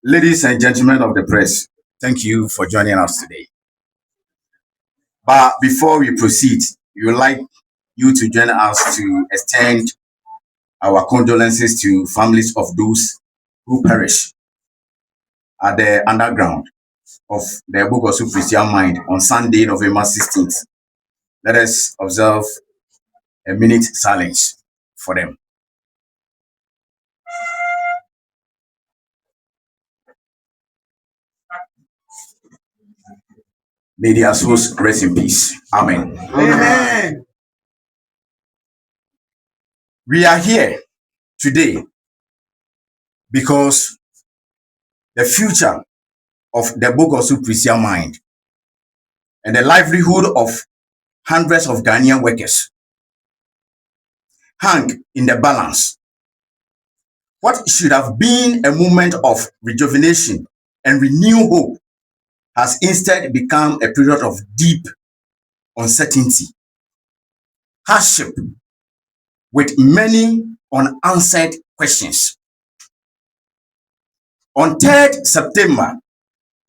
Ladies and gentlemen of the press, thank you for joining us today. But before we proceed, we would like you to join us to extend our condolences to families of those who perish at the underground of the Bogoso Prestea mine on Sunday, November 16th. Let us observe a minute silence for them. May their souls rest in peace. Amen. Amen. We are here today because the future of the Bogoso Prestea mine and the livelihood of hundreds of Ghanaian workers hang in the balance. What should have been a moment of rejuvenation and renewed hope has instead become a period of deep uncertainty, hardship, with many unanswered questions. On 3rd September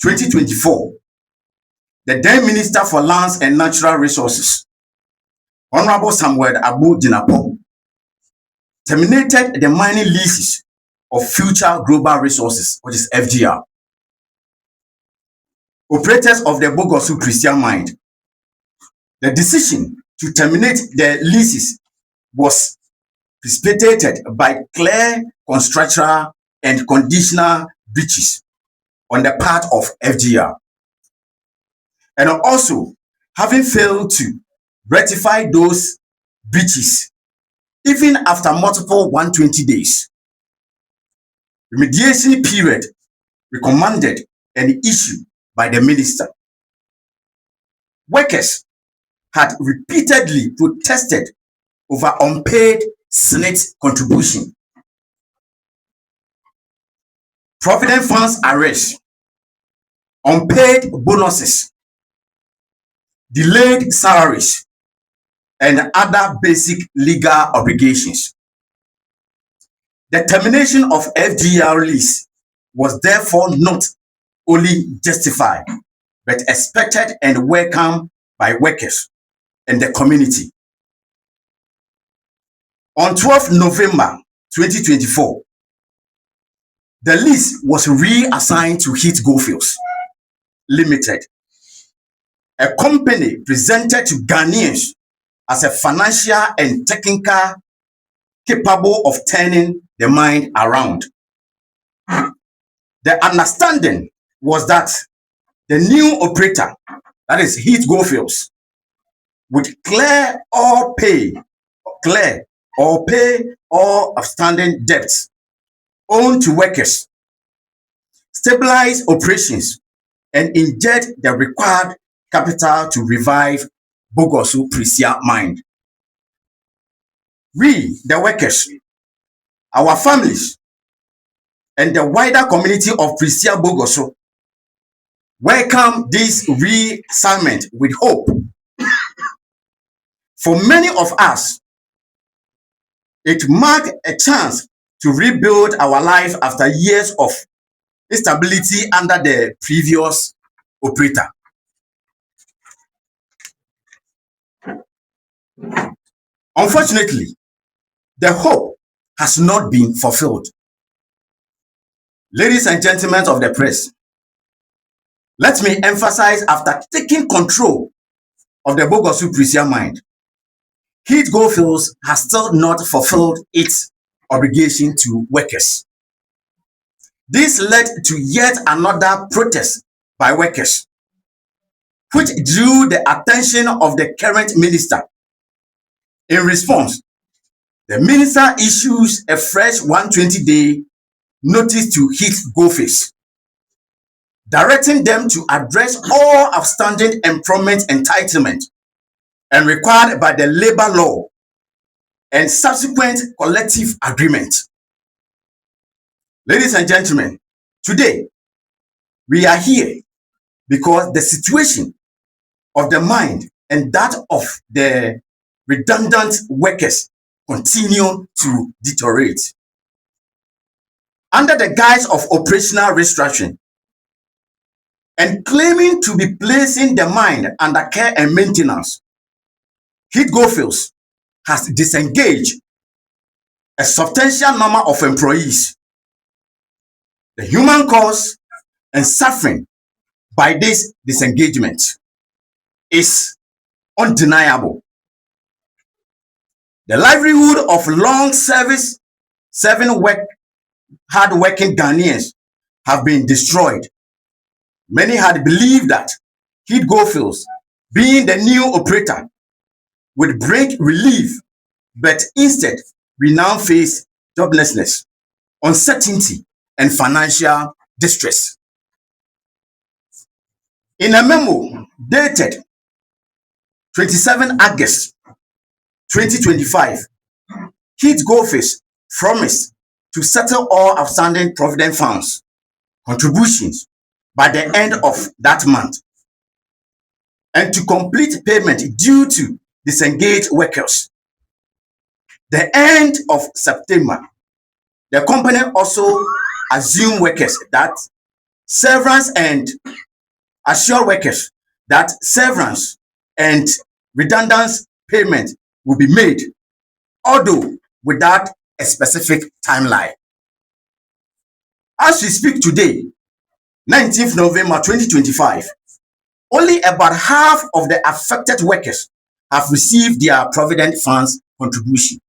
2024, the then Minister for Lands and Natural Resources, Honorable Samuel Abu Dinapo, terminated the mining leases of Future Global Resources, which is FGR, operators of the Bogoso Prestea mine. The decision to terminate the leases was precipitated by clear contractual and conditional breaches on the part of FGR, and also having failed to rectify those breaches even after multiple 120 days. Remediation period recommended and issued by the minister. Workers had repeatedly protested over unpaid Senate contribution, provident funds arrears, unpaid bonuses, delayed salaries, and other basic legal obligations. The termination of FGR lease was therefore not only justified, but expected and welcomed by workers and the community. On 12th November 2024, the lease was reassigned to Heath Goldfields Limited, a company presented to Ghanaians as a financial and technical capable of turning the mine around. The understanding was that the new operator, that is Heath Goldfields, would clear or pay all outstanding debts owed to workers, stabilize operations, and inject the required capital to revive Bogoso Prestea mine. We, the workers, our families, and the wider community of Prestea Bogoso welcome this reassignment with hope. For many of us, it marked a chance to rebuild our life after years of instability under the previous operator. Unfortunately, the hope has not been fulfilled. Ladies and gentlemen of the press, let me emphasize, after taking control of the Bogoso Prestea mine, Heath Goldfields has still not fulfilled its obligation to workers. This led to yet another protest by workers, which drew the attention of the current minister. In response, the minister issues a fresh 120-day notice to Heath Goldfields, directing them to address all outstanding employment entitlement and required by the labor law and subsequent collective agreement. Ladies and gentlemen, today we are here because the situation of the mine and that of the redundant workers continue to deteriorate. Under the guise of operational restructuring and claiming to be placing the mine under care and maintenance, Heath Goldfields has disengaged a substantial number of employees. The human cost and suffering by this disengagement is undeniable. The livelihood of long service, hard-working Ghanaians have been destroyed. Many had believed that Heath Goldfields, being the new operator, would bring relief, but instead we now face joblessness, uncertainty, and financial distress. In a memo dated 27 August 2025, Heath Goldfields promised to settle all outstanding provident funds contributions by the end of that month and to complete payment due to disengaged workers. The end of September, the company also assumed workers that severance and assured workers that severance and redundancy payment will be made, although without a specific timeline. As we speak today, 19th November 2025, only about half of the affected workers have received their provident funds contribution.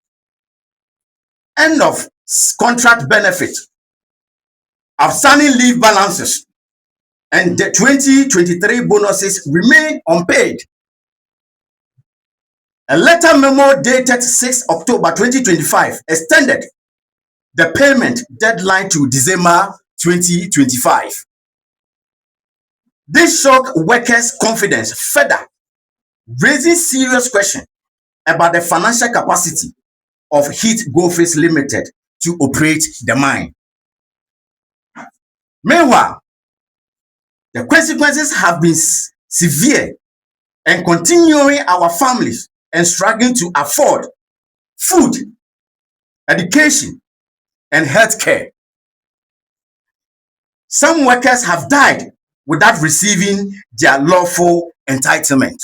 End of contract benefit, outstanding leave balances, and the 2023 bonuses remain unpaid. A letter memo dated 6 October 2025 extended the payment deadline to December 2025. This shocked workers' confidence further, raising serious questions about the financial capacity of Heath Goldfields Limited to operate the mine. Meanwhile, the consequences have been severe and continuing our families and struggling to afford food, education, and health care. Some workers have died without receiving their lawful entitlement.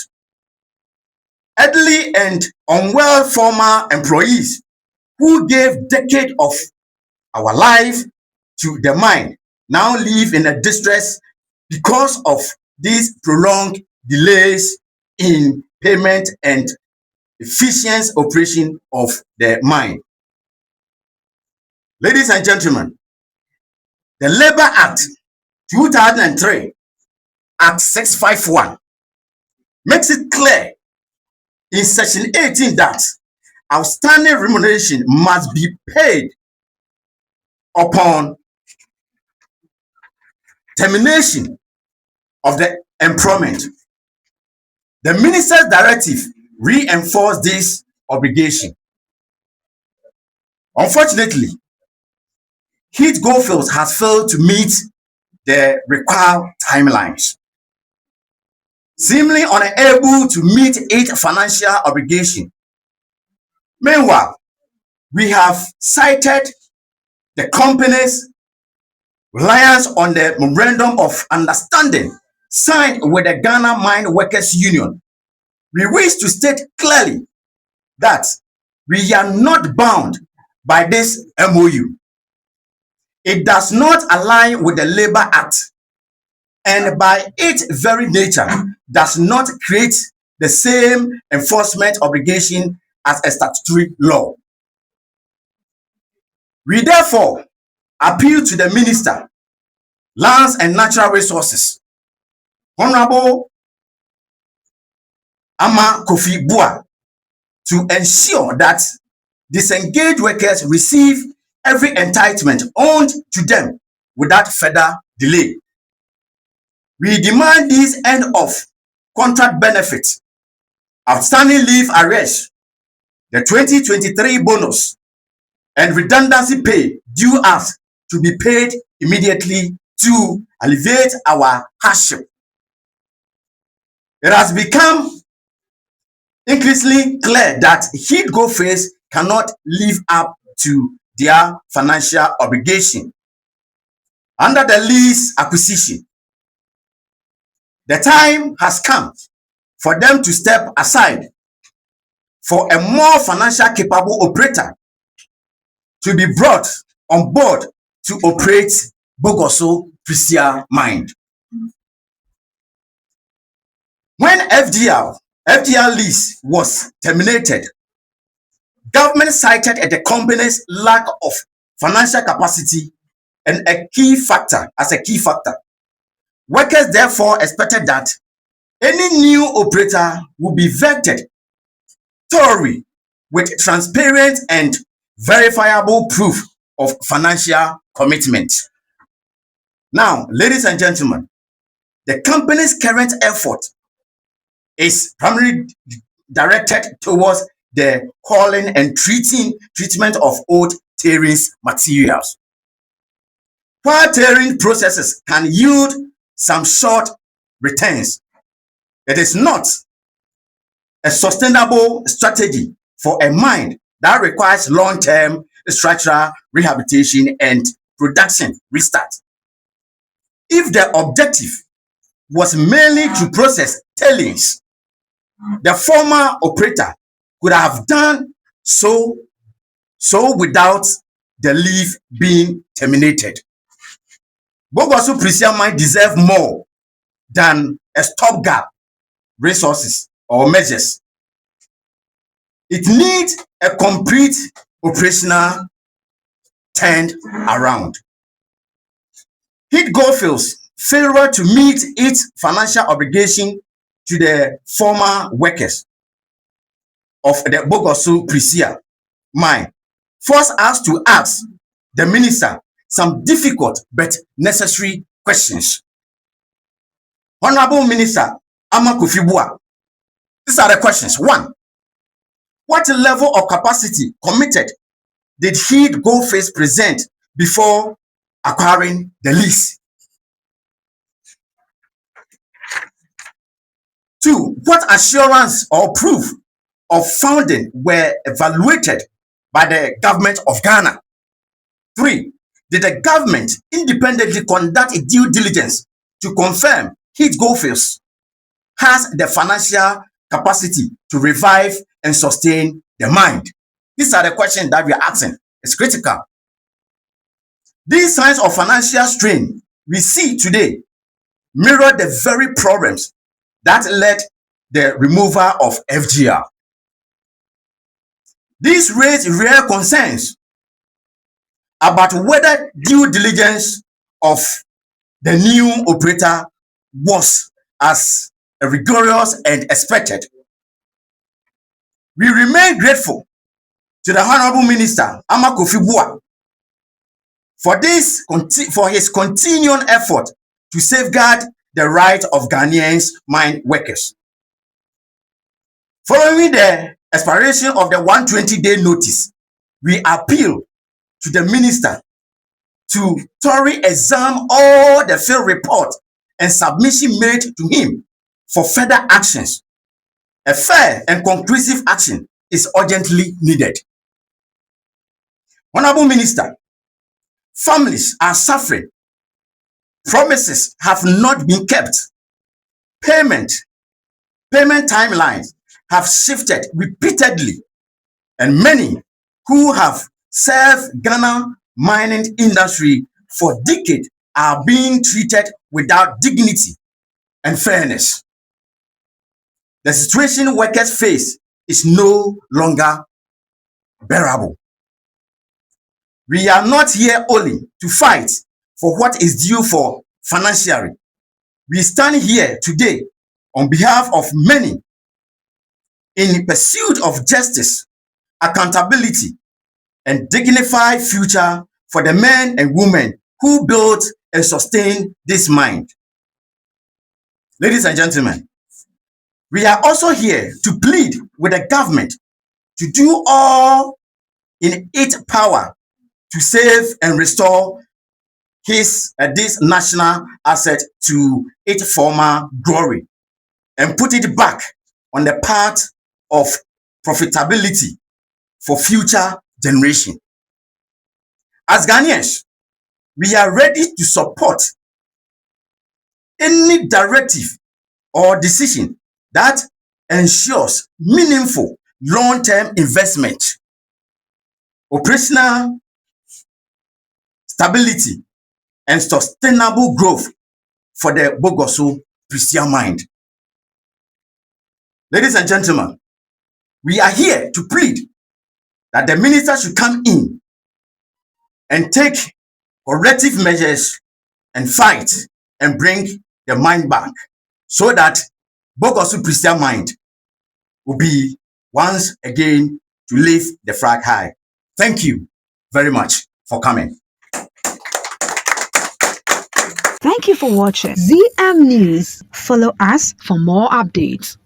Elderly and unwell former employees who gave decades of our life to the mine now live in a distress because of these prolonged delays in payment and efficient operation of the mine. Ladies and gentlemen, the Labor Act 2003, Act 651, makes it clear in Section 18 that outstanding remuneration must be paid upon termination of the employment. The minister's directive reinforced this obligation. Unfortunately, Heath Goldfields has failed to meet the required timelines, seemingly unable to meet its financial obligation. Meanwhile, we have cited the company's reliance on the memorandum of understanding signed with the Ghana Mine Workers Union. We wish to state clearly that we are not bound by this MOU. It does not align with the Labor Act, and by its very nature does not create the same enforcement obligation as a statutory law. We therefore appeal to the Minister, Lands and Natural Resources, Honorable Ama Kofi Bua, to ensure that disengaged workers receive every entitlement owed to them without further delay. We demand this end of contract benefits, outstanding leave arrears, the 2023 bonus, and redundancy pay due us to be paid immediately to alleviate our hardship. It has become increasingly clear that Heath Goldfields cannot live up to their financial obligation. Under the lease acquisition, the time has come for them to step aside for a more financially capable operator to be brought on board to operate Bogoso Prestea mine. When FDL lease was terminated, government cited the company's lack of financial capacity and a key factor. Workers therefore expected that any new operator would be vetted thoroughly with transparent and verifiable proof of financial commitment. Now, ladies and gentlemen, the company's current effort is primarily directed towards the hauling and treatment of old tailings materials. While tailing processes can yield some short returns, it is not a sustainable strategy for a mine that requires long-term structural rehabilitation and production restart. If the objective was mainly to process tailings, the former operator could have done so without the lease being terminated. Bogoso Prestea mine deserve more than a stopgap resources or measures. It needs a complete operational turned around. Heath Goldfields failure to meet its financial obligation to the former workers of the Bogoso Prestea mine forced us to ask the minister some difficult but necessary questions. Honorable Minister Amakufibua, these are the questions. 1. What level of capacity committed did Heath Goldfields present before acquiring the lease? 2. What assurance or proof of funding were evaluated by the government of Ghana? 3. Did the government independently conduct a due diligence to confirm Heath Goldfields has the financial capacity to revive and sustain the mine? These are the questions that we are asking. It's critical. These signs of financial strain we see today mirror the very problems that led the removal of FGL. These raise real concerns about whether due diligence of the new operator was as rigorous and expected. We remain grateful to the Honorable Minister Amakufibua for his continuing effort to safeguard the right of Ghanaians mine workers. Following the expiration of the 120-day notice, we appeal to the minister to thoroughly examine all the field reports and submission made to him for further actions. A fair and conclusive action is urgently needed. Honorable Minister, families are suffering. Promises have not been kept. Payment timelines have shifted repeatedly, and many who have served Ghana mining industry for decades are being treated without dignity and fairness. The situation workers face is no longer bearable. We are not here only to fight for what is due for financially. We stand here today on behalf of many in pursuit of justice, accountability, and dignified future for the men and women who built and sustained this mine. Ladies and gentlemen, we are also here to plead with the government to do all in its power to save and restore this national asset to its former glory and put it back on the path of profitability for future generation. As Ghanaians, we are ready to support any directive or decision that ensures meaningful long-term investment, operational stability, and sustainable growth for the Bogoso Prestea mind. Ladies and gentlemen, we are here to plead that the minister should come in and take corrective measures and fight and bring the mind back so that Bogoso Prestea mind will be once again to lift the flag high. Thank you very much for coming. Thank you for watching ZM News. Follow us for more updates.